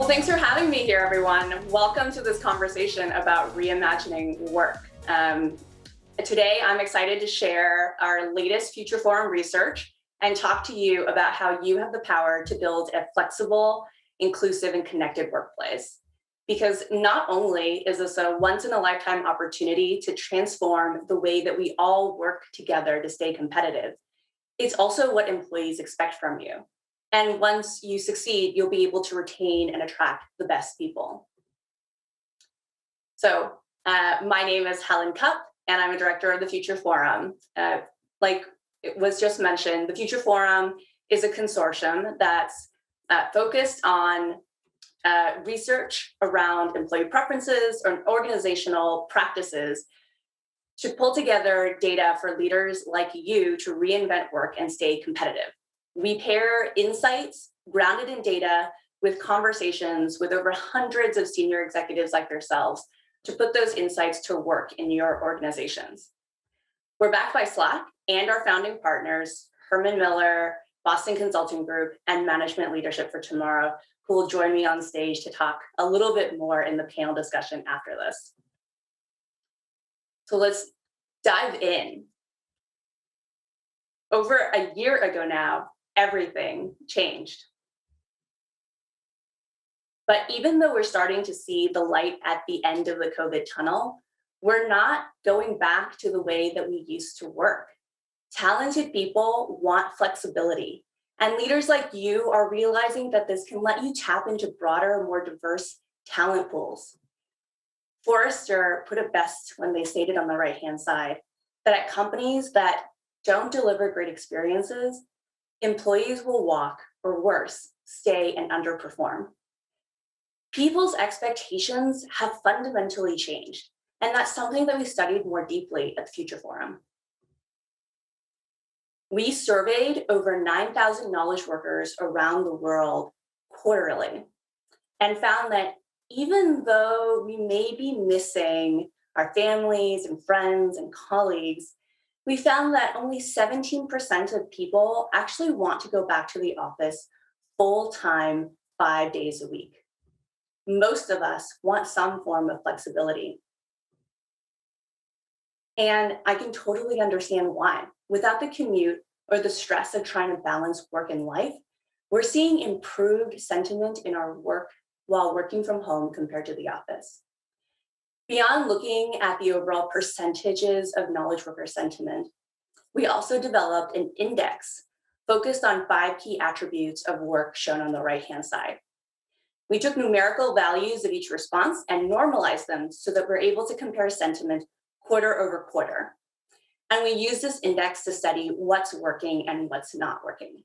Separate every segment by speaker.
Speaker 1: Well, thanks for having me here, everyone. Welcome to this conversation about reimagining work. Today, I'm excited to share our latest Future Forum research and talk to you about how you have the power to build a flexible, inclusive, and connected workplace. Because not only is this a once-in-a-lifetime opportunity to transform the way that we all work together to stay competitive, it's also what employees expect from you. And once you succeed, you'll be able to retain and attract the best people. So my name is Helen Cupp, and I'm a director of the Future Forum. Like it was just mentioned, the Future Forum is a consortium that's focused on research around employee preferences or organizational practices to pull together data for leaders like you to reinvent work and stay competitive. We pair insights grounded in data with conversations with over hundreds of senior executives like yourselves to put those insights to work in your organizations. We're backed by Slack and our founding partners, Herman Miller, Boston Consulting Group, and Management Leadership for Tomorrow, who will join me on stage to talk a little bit more in the panel discussion after this. So let's dive in. Over a year ago now, everything changed. But even though we're starting to see the light at the end of the COVID tunnel, we're not going back to the way that we used to work. Talented people want flexibility, and leaders like you are realizing that this can let you tap into broader, more diverse talent pools. Forrester put it best when they stated on the right-hand side that at companies that don't deliver great experiences, employees will walk, or worse, stay and underperform. People's expectations have fundamentally changed, and that's something that we studied more deeply at the Future Forum. We surveyed over 9,000 knowledge workers around the world quarterly and found that even though we may be missing our families and friends and colleagues, we found that only 17% of people actually want to go back to the office full-time 5 days a week. Most of us want some form of flexibility. And I can totally understand why. Without the commute or the stress of trying to balance work and life, we're seeing improved sentiment in our work while working from home compared to the office. Beyond looking at the overall percentages of knowledge worker sentiment, we also developed an index focused on 5 key attributes of work shown on the right-hand side. We took numerical values of each response and normalized them so that we're able to compare sentiment quarter over quarter. And we use this index to study what's working and what's not working.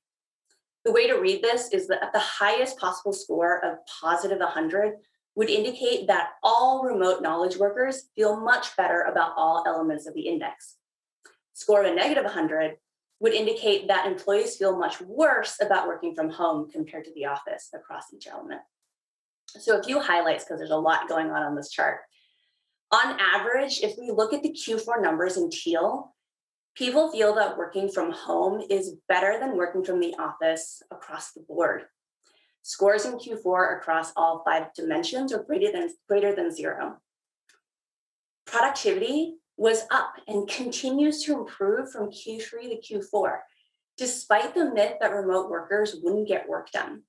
Speaker 1: The way to read this is that the highest possible score of positive 100 would indicate that all remote knowledge workers feel much better about all elements of the index. Score of a negative 100 would indicate that employees feel much worse about working from home compared to the office across each element. So a few highlights, because there's a lot going on this chart. On average, if we look at the Q4 numbers in teal, people feel that working from home is better than working from the office across the board. Scores in Q4 across all 5 dimensions are greater than 0. Productivity was up and continues to improve from Q3 to Q4, despite the myth that remote workers wouldn't get work done.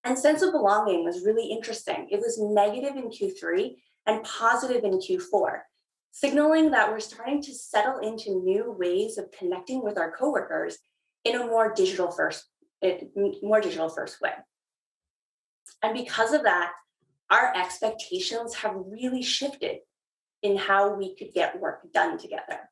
Speaker 1: And sense of belonging was really interesting. It was negative in Q3 and positive in Q4, signaling that we're starting to settle into new ways of connecting with our coworkers in a more digital first way. And because of that, our expectations have really shifted in how we could get work done together.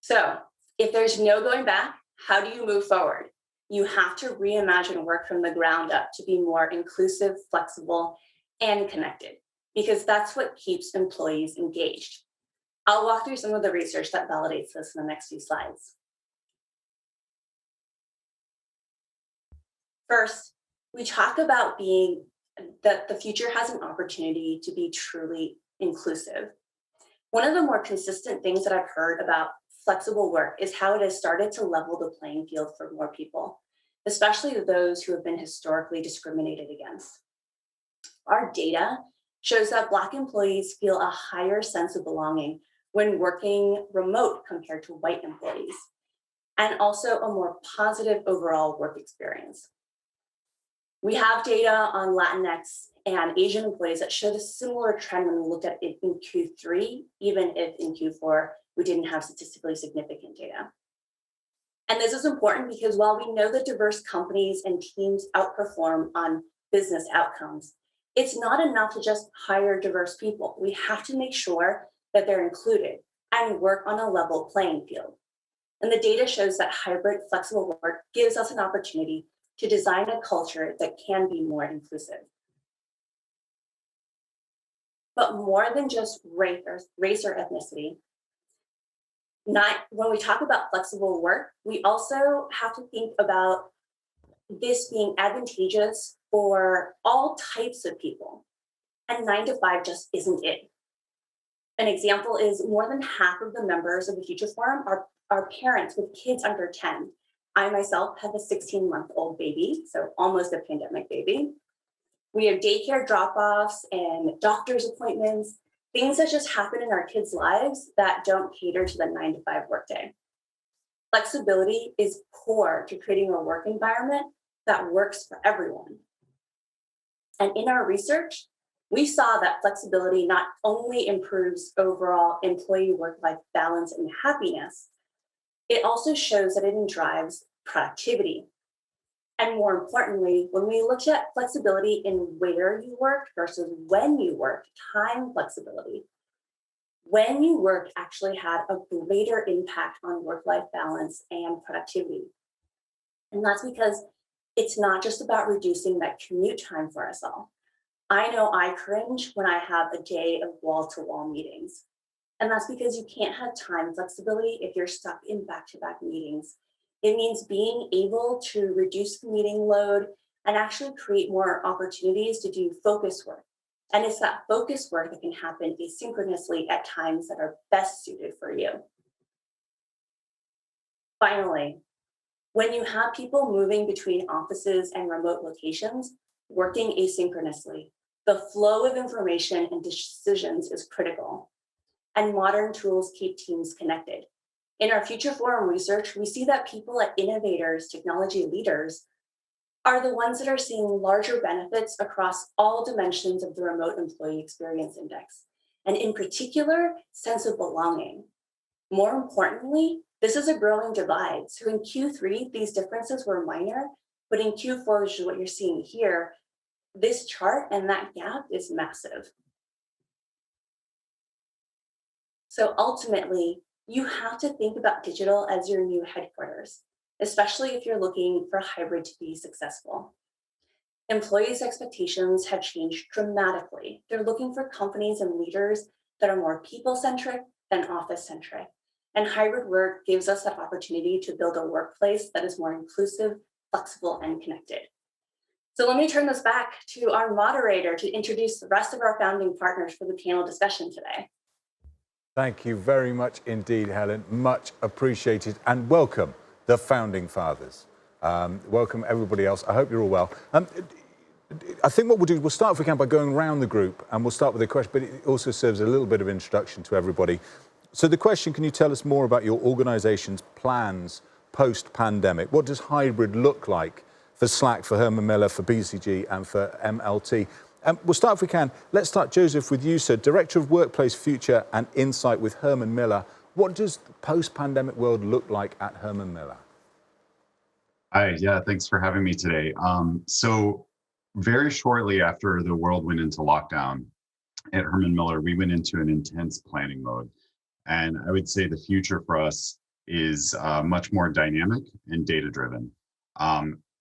Speaker 1: So if there's no going back, how do you move forward? You have to reimagine work from the ground up to be more inclusive, flexible, and connected, because that's what keeps employees engaged. I'll walk through some of the research that validates this in the next few slides. First, we talk about that the future has an opportunity to be truly inclusive. One of the more consistent things that I've heard about flexible work is how it has started to level the playing field for more people. especially those who have been historically discriminated against. Our data shows that Black employees feel a higher sense of belonging when working remote compared to white employees, and also a more positive overall work experience. We have data on Latinx and Asian employees that showed a similar trend when we looked at it in Q3, even if in Q4 we didn't have statistically significant data. And this is important because while we know that diverse companies and teams outperform on business outcomes, it's not enough to just hire diverse people. We have to make sure that they're included and work on a level playing field. And the data shows that hybrid flexible work gives us an opportunity to design a culture that can be more inclusive. But more than just race or ethnicity, when we talk about flexible work, we also have to think about this being advantageous for all types of people. And 9 to 5 just isn't it. An example is more than half of the members of the Future Forum are parents with kids under 10. I myself have a 16-month-old baby, so almost a pandemic baby. We have daycare drop-offs and doctor's appointments, things that just happen in our kids' lives that don't cater to the 9 to 5 workday. Flexibility is core to creating a work environment that works for everyone. And in our research, we saw that flexibility not only improves overall employee work-life balance and happiness, it also shows that it drives productivity. And more importantly, when we looked at flexibility in where you work versus when you work, time flexibility, when you work actually had a greater impact on work-life balance and productivity. And that's because it's not just about reducing that commute time for us all. I know I cringe when I have a day of wall-to-wall meetings. And that's because you can't have time flexibility if you're stuck in back-to-back meetings. It means being able to reduce the meeting load and actually create more opportunities to do focus work. And it's that focus work that can happen asynchronously at times that are best suited for you. Finally, when you have people moving between offices and remote locations, working asynchronously, the flow of information and decisions is critical. And modern tools keep teams connected. In our Future Forum research, we see that people at innovators, technology leaders, are the ones that are seeing larger benefits across all dimensions of the Remote Employee Experience Index, and in particular, sense of belonging. More importantly, this is a growing divide. So in Q3, these differences were minor, but in Q4, which is what you're seeing here, this chart and that gap is massive. So ultimately, you have to think about digital as your new headquarters, especially if you're looking for hybrid to be successful. Employees' expectations have changed dramatically. They're looking for companies and leaders that are more people-centric than office-centric. And hybrid work gives us that opportunity to build a workplace that is more inclusive, flexible, and connected. So let me turn this back to our moderator to introduce the rest of our founding partners for the panel discussion today.
Speaker 2: Thank you very much indeed, Helen. Much appreciated. And welcome the founding fathers. Welcome everybody else. I hope you're all well. I think what we'll do, we'll start, if we can, by going around the group, and we'll start with a question, but it also serves a little bit of introduction to everybody. So the question, can you tell us more about your organization's plans post-pandemic? What does hybrid look like for Slack, for Herman Miller, for BCG, and for MLT? We'll start, if we can. Let's start, Joseph, with you, sir. Director of Workplace Future and Insight with Herman Miller. What does the post-pandemic world look like at Herman Miller?
Speaker 3: Hi, yeah, thanks for having me today. So very shortly after the world went into lockdown at Herman Miller, we went into an intense planning mode. And I would say the future for us is much more dynamic and data-driven.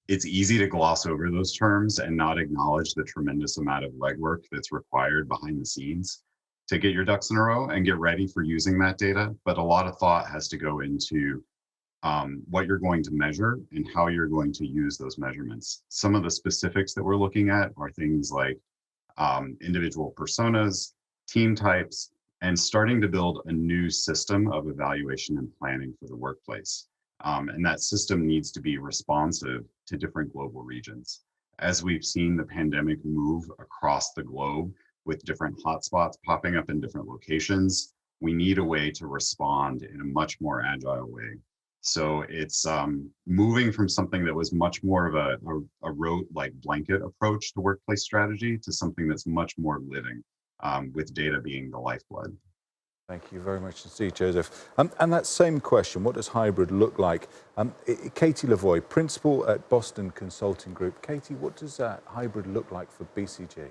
Speaker 3: It's easy to gloss over those terms and not acknowledge the tremendous amount of legwork that's required behind the scenes to get your ducks in a row and get ready for using that data. But a lot of thought has to go into what you're going to measure and how you're going to use those measurements. Some of the specifics that we're looking at are things like individual personas, team types, and starting to build a new system of evaluation and planning for the workplace. And that system needs to be responsive to different global regions. As we've seen the pandemic move across the globe with different hotspots popping up in different locations, we need a way to respond in a much more agile way. So it's moving from something that was much more of a rote, like blanket approach to workplace strategy to something that's much more living, with data being the lifeblood.
Speaker 2: Thank you very much indeed, Joseph. And that same question, what does hybrid look like? Katie Lavoie, principal at Boston Consulting Group. Katie, what does hybrid look like for BCG?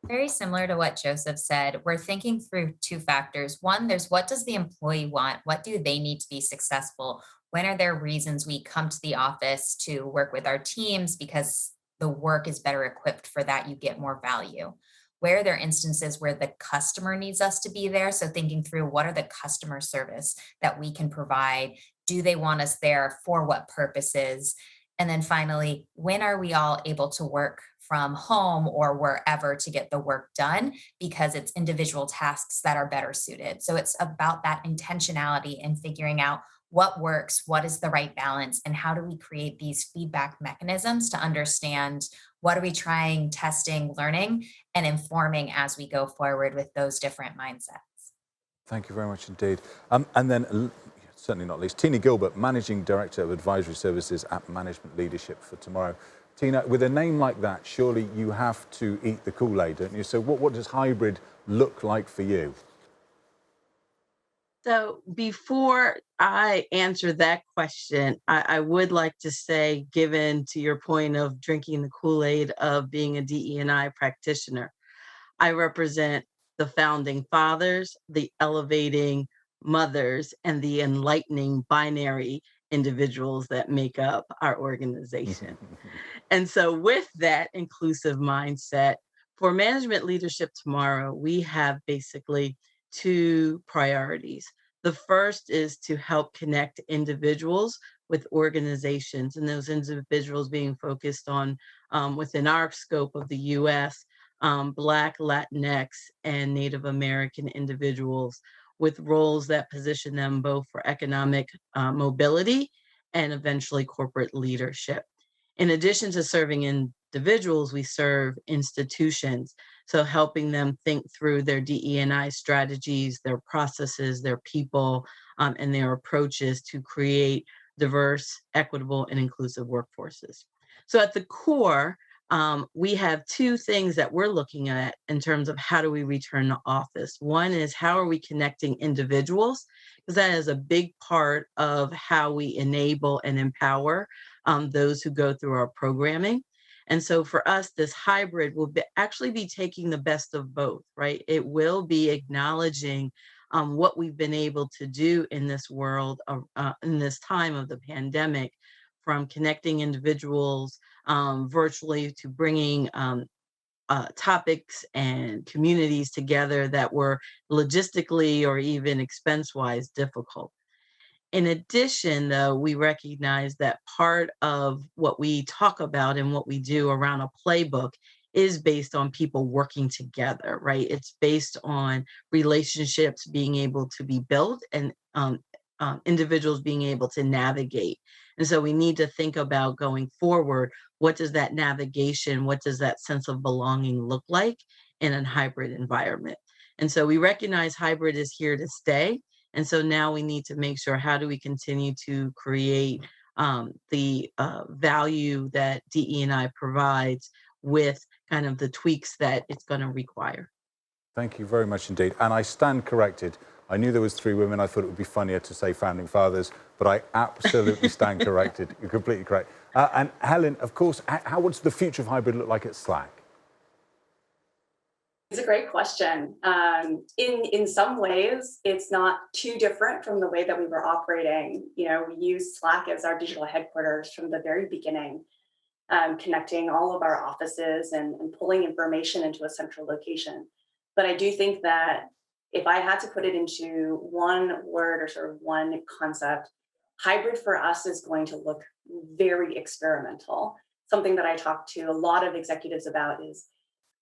Speaker 4: Very similar to what Joseph said, we're thinking through two factors. One, there's what does the employee want? What do they need to be successful? When are there reasons we come to the office to work with our teams because the work is better equipped for that? You get more value. Where are there instances where the customer needs us to be there? So thinking through what are the customer service that we can provide? Do they want us there for what purposes? And then finally, when are we all able to work from home or wherever to get the work done? Because it's individual tasks that are better suited. So it's about that intentionality and figuring out what works, what is the right balance, and how do we create these feedback mechanisms to understand what are we trying, testing, learning, and informing as we go forward with those different mindsets.
Speaker 2: Thank you very much indeed. And then, certainly not least, Tina Gilbert, Managing Director of Advisory Services at Management Leadership for Tomorrow. Tina, with a name like that, surely you have to eat the Kool-Aid, don't you? So what does hybrid look like for you?
Speaker 5: So before I answer that question, I would like to say, given to your point of drinking the Kool-Aid of being a DE&I practitioner, I represent the founding fathers, the elevating mothers, and the enlightening binary individuals that make up our organization. And so with that inclusive mindset, for Management Leadership Tomorrow, we have basically two priorities. The first is to help connect individuals with organizations, and those individuals being focused on, within our scope of the US, Black, Latinx, and Native American individuals with roles that position them both for economic mobility and eventually corporate leadership. In addition to serving individuals, we serve institutions. So helping them think through their DE&I strategies, their processes, their people, and their approaches to create diverse, equitable, and inclusive workforces. So at the core, we have two things that we're looking at in terms of how do we return to office. One is how are we connecting individuals? Because that is a big part of how we enable and empower those who go through our programming. And so for us, this hybrid will actually be taking the best of both, right? It will be acknowledging what we've been able to do in this world, in this time of the pandemic, from connecting individuals virtually to bringing topics and communities together that were logistically or even expense-wise difficult. In addition, though, we recognize that part of what we talk about and what we do around a playbook is based on people working together, right? It's based on relationships being able to be built and individuals being able to navigate. And so we need to think about going forward, what does that navigation, what does that sense of belonging look like in a hybrid environment? And so we recognize hybrid is here to stay. And so now we need to make sure, how do we continue to create the value that DE&I provides with kind of the tweaks that it's going to require.
Speaker 2: Thank you very much indeed. And I stand corrected. I knew there was three women. I thought it would be funnier to say founding fathers, but I absolutely stand corrected. You're completely correct. And Helen, of course, what does the future of hybrid look like at Slack?
Speaker 1: It's a great question. In some ways, it's not too different from the way that we were operating. You know, we used Slack as our digital headquarters from the very beginning, connecting all of our offices and pulling information into a central location. But I do think that if I had to put it into one word or sort of one concept, hybrid for us is going to look very experimental. Something that I talk to a lot of executives about is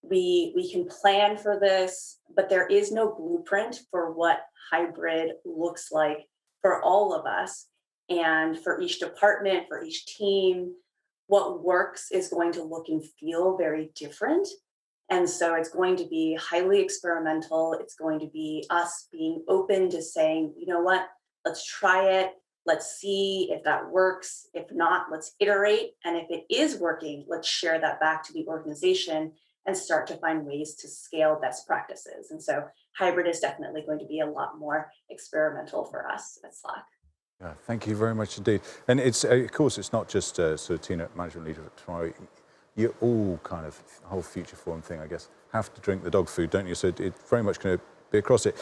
Speaker 1: we can plan for this, but there is no blueprint for what hybrid looks like for all of us. And for each department, for each team, what works is going to look and feel very different. And so it's going to be highly experimental. It's going to be us being open to saying, you know what, let's try it. Let's see if that works. If not, let's iterate. And if it is working, let's share that back to the organization and start to find ways to scale best practices. And so hybrid is definitely going to be a lot more experimental for us at Slack.
Speaker 2: Yeah, thank you very much indeed. And it's, of course, it's not just sort of Tina, management leader tomorrow. You all kind of, the whole future forum thing, I guess, have to drink the dog food, don't you? So it's very much going to be across it.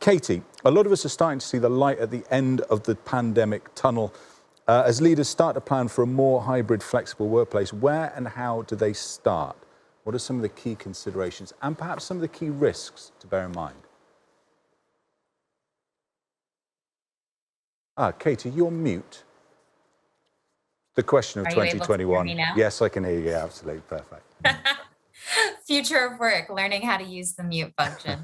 Speaker 2: Katie, a lot of us are starting to see the light at the end of the pandemic tunnel. As leaders start to plan for a more hybrid, flexible workplace, where and how do they start? What are some of the key considerations and perhaps some of the key risks to bear in mind? Katie, you're mute. The question of
Speaker 4: Are you able to hear
Speaker 2: 2021.
Speaker 4: me now?
Speaker 2: Yes, I can hear you. Absolutely. Perfect.
Speaker 4: Future of work, learning how to use the mute function.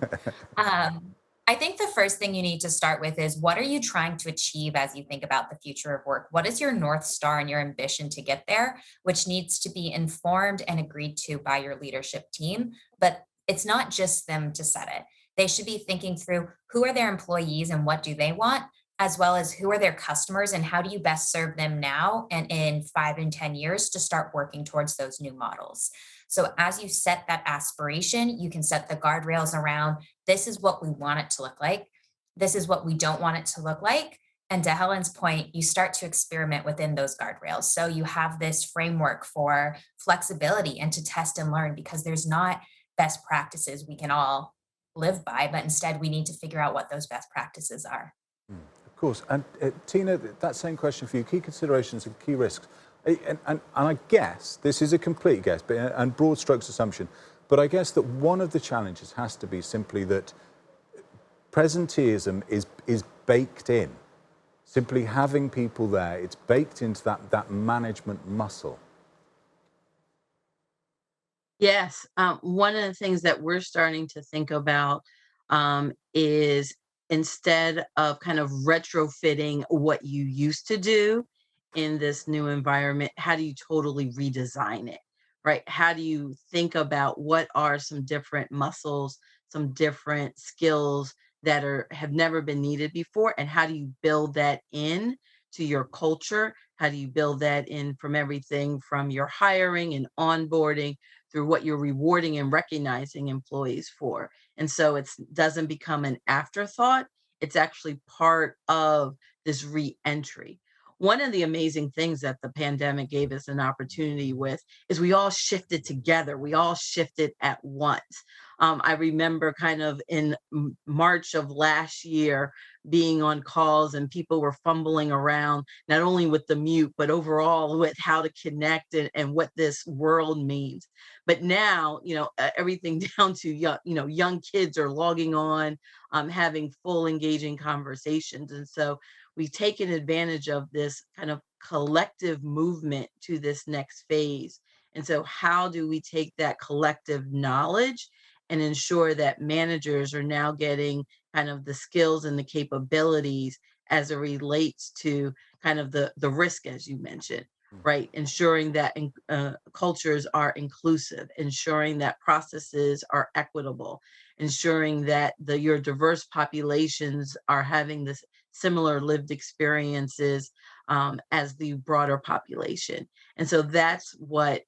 Speaker 4: I think the first thing you need to start with is, what are you trying to achieve as you think about the future of work? What is your North Star and your ambition to get there, which needs to be informed and agreed to by your leadership team? But it's not just them to set it. They should be thinking through, who are their employees and what do they want, as well as who are their customers and how do you best serve them now and in 5 and 10 years to start working towards those new models. So as you set that aspiration, you can set the guardrails around, this is what we want it to look like. This is what we don't want it to look like. And to Helen's point, you start to experiment within those guardrails. So you have this framework for flexibility and to test and learn, because there's not best practices we can all live by, but instead we need to figure out what those best practices are.
Speaker 2: Of course. And Tina, that same question for you, key considerations and key risks. And I guess, this is a complete guess, but, and broad strokes assumption, but I guess that one of the challenges has to be simply that presenteeism is baked in. Simply having people there, it's baked into that management muscle.
Speaker 5: Yes, one of the things that we're starting to think about is, instead of kind of retrofitting what you used to do in this new environment, how do you totally redesign it, right? How do you think about what are some different muscles, some different skills that have never been needed before, and how do you build that in to your culture? How do you build that in from everything from your hiring and onboarding through what you're rewarding and recognizing employees for? And so it doesn't become an afterthought. It's actually part of this re-entry. One of the amazing things that the pandemic gave us an opportunity with is we all shifted together. We all shifted at once. I remember kind of in March of last year being on calls and people were fumbling around, not only with the mute, but overall with how to connect and what this world means. But now, everything down to young kids are logging on, having full engaging conversations. And so we've taken advantage of this kind of collective movement to this next phase. And so how do we take that collective knowledge and ensure that managers are now getting kind of the skills and the capabilities as it relates to kind of the risk, as you mentioned, right? Ensuring that cultures are inclusive, ensuring that processes are equitable, ensuring that your diverse populations are having this similar lived experiences as the broader population. And so that's what,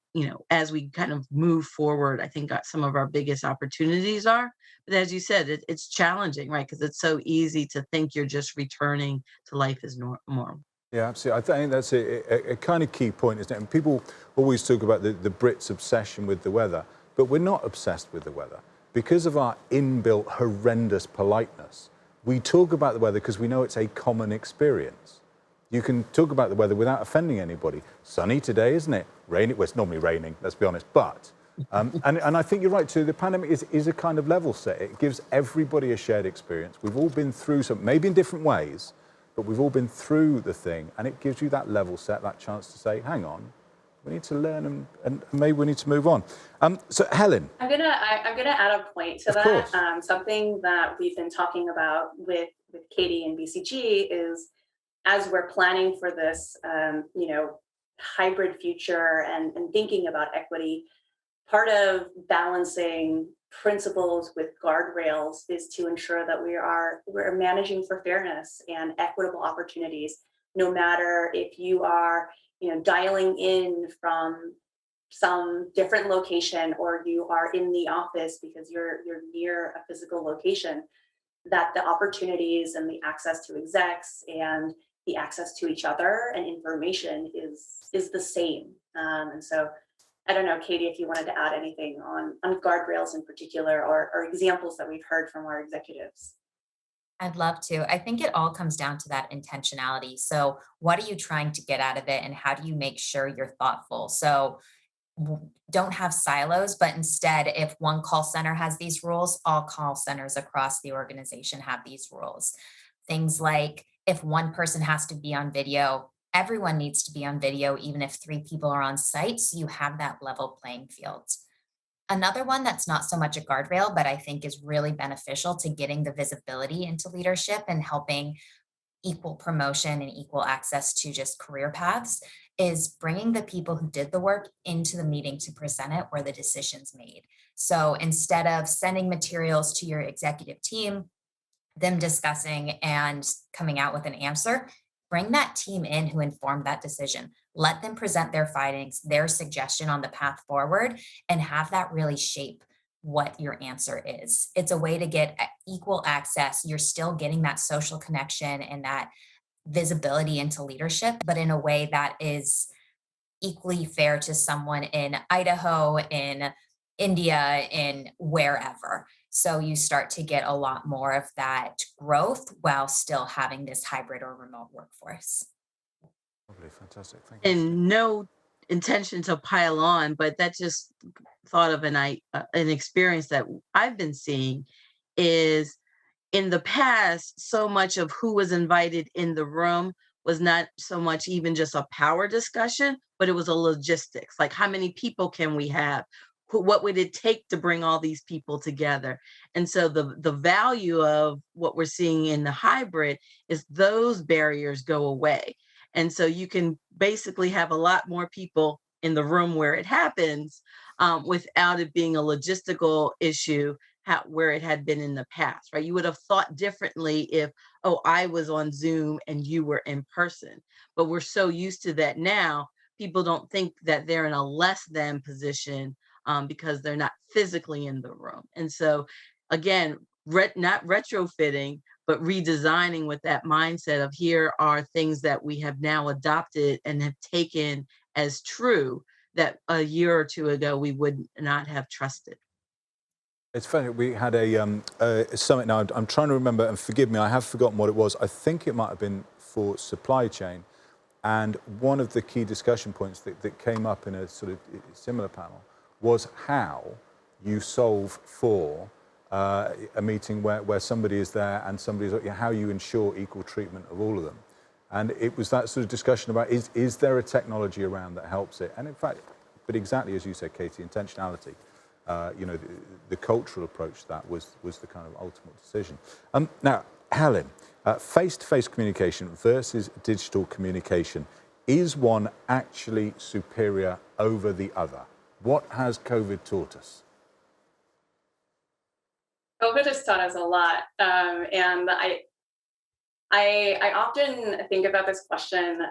Speaker 5: as we kind of move forward, I think some of our biggest opportunities are. But as you said, it's challenging, right? Because it's so easy to think you're just returning to life as normal.
Speaker 2: Yeah, absolutely. I think that's a kind of key point, isn't it? And people always talk about the Brits' obsession with the weather, but we're not obsessed with the weather. Because of our inbuilt horrendous politeness, we talk about the weather because we know it's a common experience. You can talk about the weather without offending anybody. Sunny today, isn't it? Rainy, well, it's normally raining, let's be honest, but, and I think you're right too, the pandemic is a kind of level set. It gives everybody a shared experience. We've all been through something, maybe in different ways, but we've all been through the thing, and it gives you that level set, that chance to say, hang on, we need to learn and maybe we need to move on. So Helen.
Speaker 1: I'm gonna add a point to that. Something that we've been talking about with Katie and BCG is as we're planning for this, hybrid future and thinking about equity, part of balancing principles with guardrails is to ensure that we're managing for fairness and equitable opportunities, no matter if you are, dialing in from some different location or you are in the office because you're near a physical location, that the opportunities and the access to execs and the access to each other and information is the same. And so I don't know, Katie, if you wanted to add anything on guardrails in particular, or examples that we've heard from our executives.
Speaker 4: I'd love to. I think it all comes down to that intentionality. So, what are you trying to get out of it, and how do you make sure you're thoughtful? So, don't have silos, but instead, if one call center has these rules, all call centers across the organization have these rules. Things like if one person has to be on video, everyone needs to be on video, even if three people are on site. So you have that level playing field. Another one that's not so much a guardrail, but I think is really beneficial to getting the visibility into leadership and helping equal promotion and equal access to just career paths is bringing the people who did the work into the meeting to present it where the decision's made. So instead of sending materials to your executive team, them discussing and coming out with an answer, bring that team in who informed that decision. Let them present their findings, their suggestion on the path forward, and have that really shape what your answer is. It's a way to get equal access. You're still getting that social connection and that visibility into leadership, but in a way that is equally fair to someone in Idaho, in India, in wherever. So you start to get a lot more of that growth while still having this hybrid or remote workforce.
Speaker 2: Lovely, fantastic. Thank you.
Speaker 5: And no intention to pile on, but that just thought of an experience that I've been seeing is in the past, so much of who was invited in the room was not so much even just a power discussion, but it was a logistics. Like, how many people can we have? What would it take to bring all these people together? And so the value of what we're seeing in the hybrid is those barriers go away. And so you can basically have a lot more people in the room where it happens, without it being a logistical issue where it had been in the past, right? You would have thought differently if, oh, I was on Zoom and you were in person. But we're so used to that now, people don't think that they're in a less than position, because they're not physically in the room. And so, again, not retrofitting, but redesigning with that mindset of here are things that we have now adopted and have taken as true that a year or two ago we would not have trusted.
Speaker 2: It's funny, we had a summit now. I'm trying to remember, and forgive me, I have forgotten what it was. I think it might have been for supply chain. And one of the key discussion points that came up in a sort of similar panel was how you solve for a meeting where somebody is there and somebody's, how you ensure equal treatment of all of them. And it was that sort of discussion about, is there a technology around that helps it? And in fact, but exactly as you said, Katie, intentionality. The cultural approach to that was the kind of ultimate decision. Now, Helen, face-to-face communication versus digital communication, is one actually superior over the other? What has COVID taught us?
Speaker 1: COVID has taught us a lot, and I often think about this question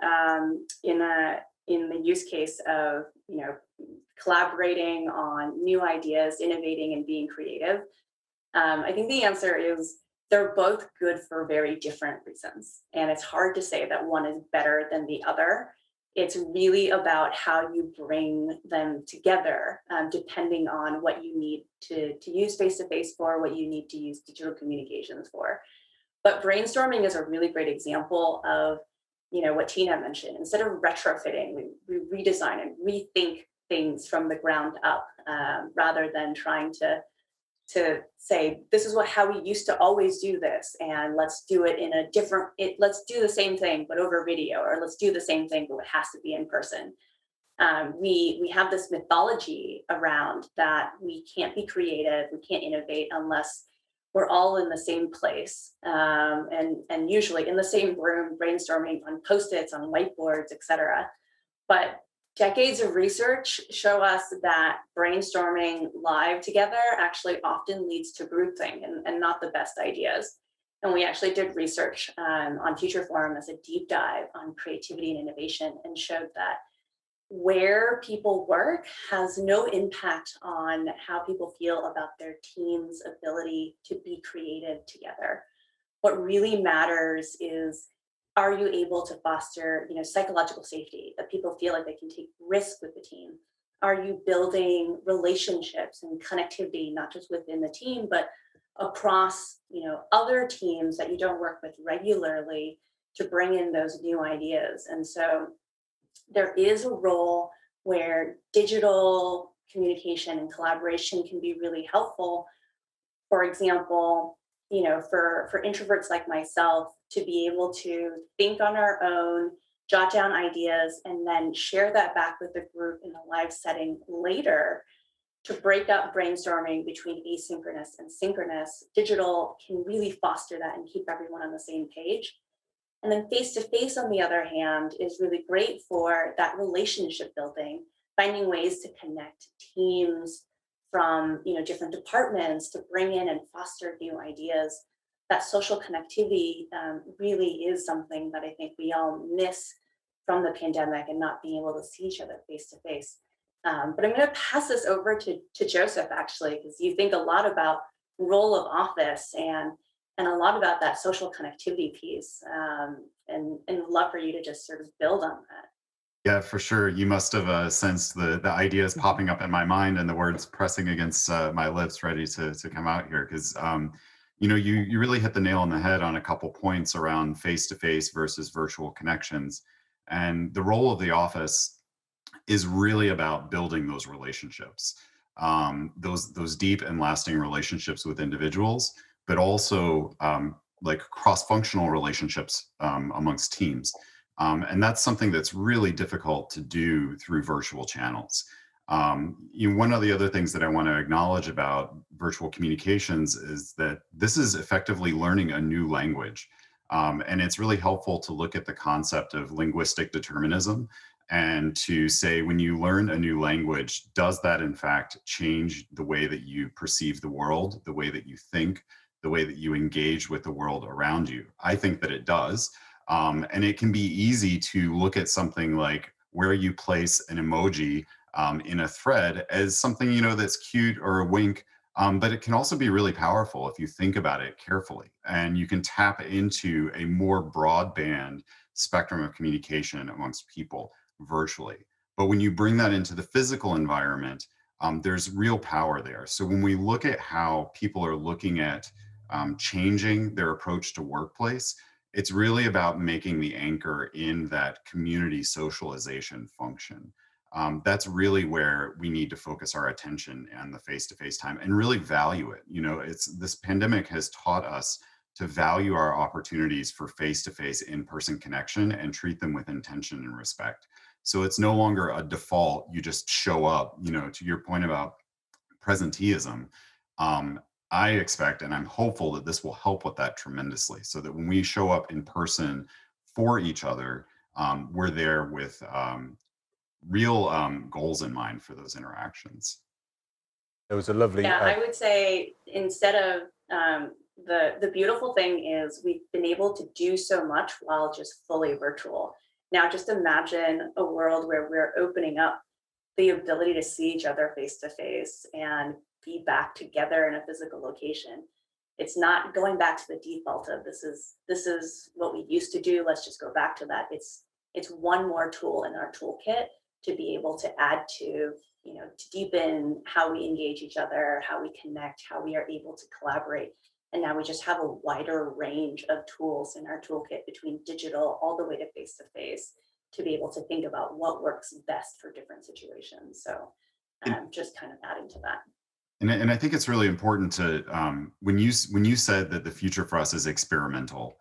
Speaker 1: in the use case of collaborating on new ideas, innovating, and being creative. I think the answer is they're both good for very different reasons, and it's hard to say that one is better than the other. It's really about how you bring them together, depending on what you need to use face-to-face for, what you need to use digital communications for. But brainstorming is a really great example of what Tina mentioned. Instead of retrofitting, we redesign and rethink things from the ground up, rather than trying to say this is how we used to always do this, and let's do it in a different. Let's do the same thing but over video, or let's do the same thing but it has to be in person. We have this mythology around that we can't be creative, we can't innovate unless we're all in the same place, and usually in the same room, brainstorming on Post-its, on whiteboards, et cetera. But decades of research show us that brainstorming live together actually often leads to groupthink and not the best ideas. And we actually did research on Future Forum as a deep dive on creativity and innovation, and showed that where people work has no impact on how people feel about their team's ability to be creative together. What really matters is, are you able to foster, psychological safety, that people feel like they can take risk with the team? Are you building relationships and connectivity, not just within the team, but across, other teams that you don't work with regularly, to bring in those new ideas? And so there is a role where digital communication and collaboration can be really helpful. For example, for introverts like myself to be able to think on our own, jot down ideas, and then share that back with the group in a live setting later, to break up brainstorming between asynchronous and synchronous. Digital can really foster that and keep everyone on the same page. And then face to face, on the other hand, is really great for that relationship building, finding ways to connect teams from different departments to bring in and foster new ideas. That social connectivity really is something that I think we all miss from the pandemic, and not being able to see each other face to face. But I'm going to pass this over to Joseph, actually, because you think a lot about role of office, and a lot about that social connectivity piece, and love for you to just sort of build on that.
Speaker 3: Yeah, for sure. You must have sensed the ideas popping up in my mind and the words pressing against my lips, ready to come out here. Because you really hit the nail on the head on a couple points around face-to-face versus virtual connections, and the role of the office is really about building those relationships, those deep and lasting relationships with individuals, but also like cross-functional relationships amongst teams. And that's something that's really difficult to do through virtual channels. One of the other things that I want to acknowledge about virtual communications is that this is effectively learning a new language. And it's really helpful to look at the concept of linguistic determinism, and to say, when you learn a new language, does that in fact change the way that you perceive the world, the way that you think, the way that you engage with the world around you? I think that it does. And it can be easy to look at something like where you place an emoji in a thread as something, that's cute, or a wink. But it can also be really powerful if you think about it carefully, and you can tap into a more broadband spectrum of communication amongst people virtually. But when you bring that into the physical environment, there's real power there. So when we look at how people are looking at changing their approach to workplace, it's really about making the anchor in that community socialization function. That's really where we need to focus our attention and the face-to-face time, and really value it. This pandemic has taught us to value our opportunities for face-to-face in-person connection, and treat them with intention and respect. So it's no longer a default, you just show up. To your point about presenteeism, I expect, and I'm hopeful, that this will help with that tremendously, so that when we show up in person for each other, we're there with real goals in mind for those interactions.
Speaker 2: There was a lovely.
Speaker 1: Yeah, I would say, instead of the beautiful thing is, we've been able to do so much while just fully virtual. Now, just imagine a world where we're opening up the ability to see each other face to face and be back together in a physical location. It's not going back to the default of, this is what we used to do, let's just go back to that. It's one more tool in our toolkit to be able to add to, to deepen how we engage each other, how we connect, how we are able to collaborate. And now we just have a wider range of tools in our toolkit, between digital all the way to face, to be able to think about what works best for different situations. So just kind of adding to that.
Speaker 3: And I think it's really important to, when you said that the future for us is experimental,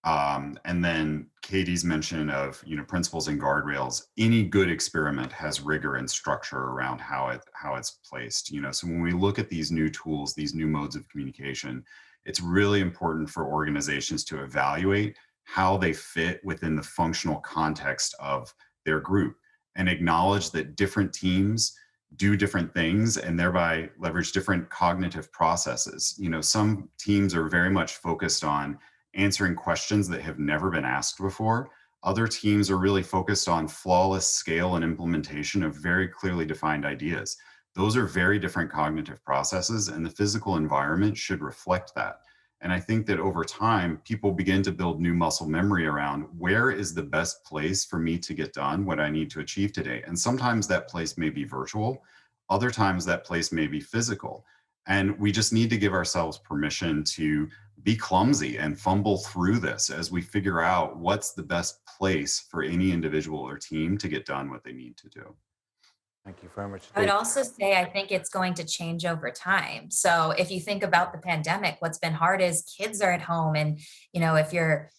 Speaker 3: and then Katie's mention of principles and guardrails. Any good experiment has rigor and structure around how it's placed. So when we look at these new tools, these new modes of communication, it's really important for organizations to evaluate how they fit within the functional context of their group and acknowledge that different teams do different things and thereby leverage different cognitive processes. You know, some teams are very much focused on answering questions that have never been asked before. Other teams are really focused on flawless scale and implementation of very clearly defined ideas. Those are very different cognitive processes, and the physical environment should reflect that. And I think that over time, people begin to build new muscle memory around where is the best place for me to get done what I need to achieve today. And sometimes that place may be virtual, other times that place may be physical. And we just need to give ourselves permission to be clumsy and fumble through this as we figure out what's the best place for any individual or team to get done what they need to do.
Speaker 2: Thank you very much
Speaker 4: I would
Speaker 2: indeed.
Speaker 4: also say I think it's going to change over time. So if you think about the pandemic, what's been hard is kids are at home and, if you're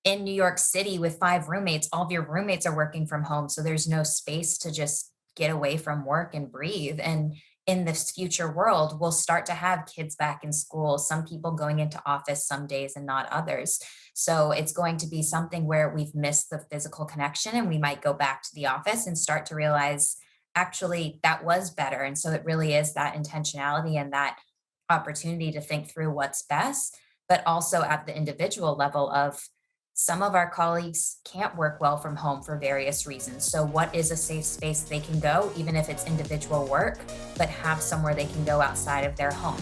Speaker 4: in New York City with 5 roommates, all of your roommates are working from home. So there's no space to just get away from work and breathe. And in this future world, we'll start to have kids back in school, some people going into office some days and not others. So it's going to be something where we've missed the physical connection and we might go back to the office and start to realize actually that was better. And so it really is that intentionality and that opportunity to think through what's best, but also at the individual level of some of our colleagues can't work well from home for various reasons. So what is a safe space they can go, even if it's individual work, but have somewhere they can go outside of their home?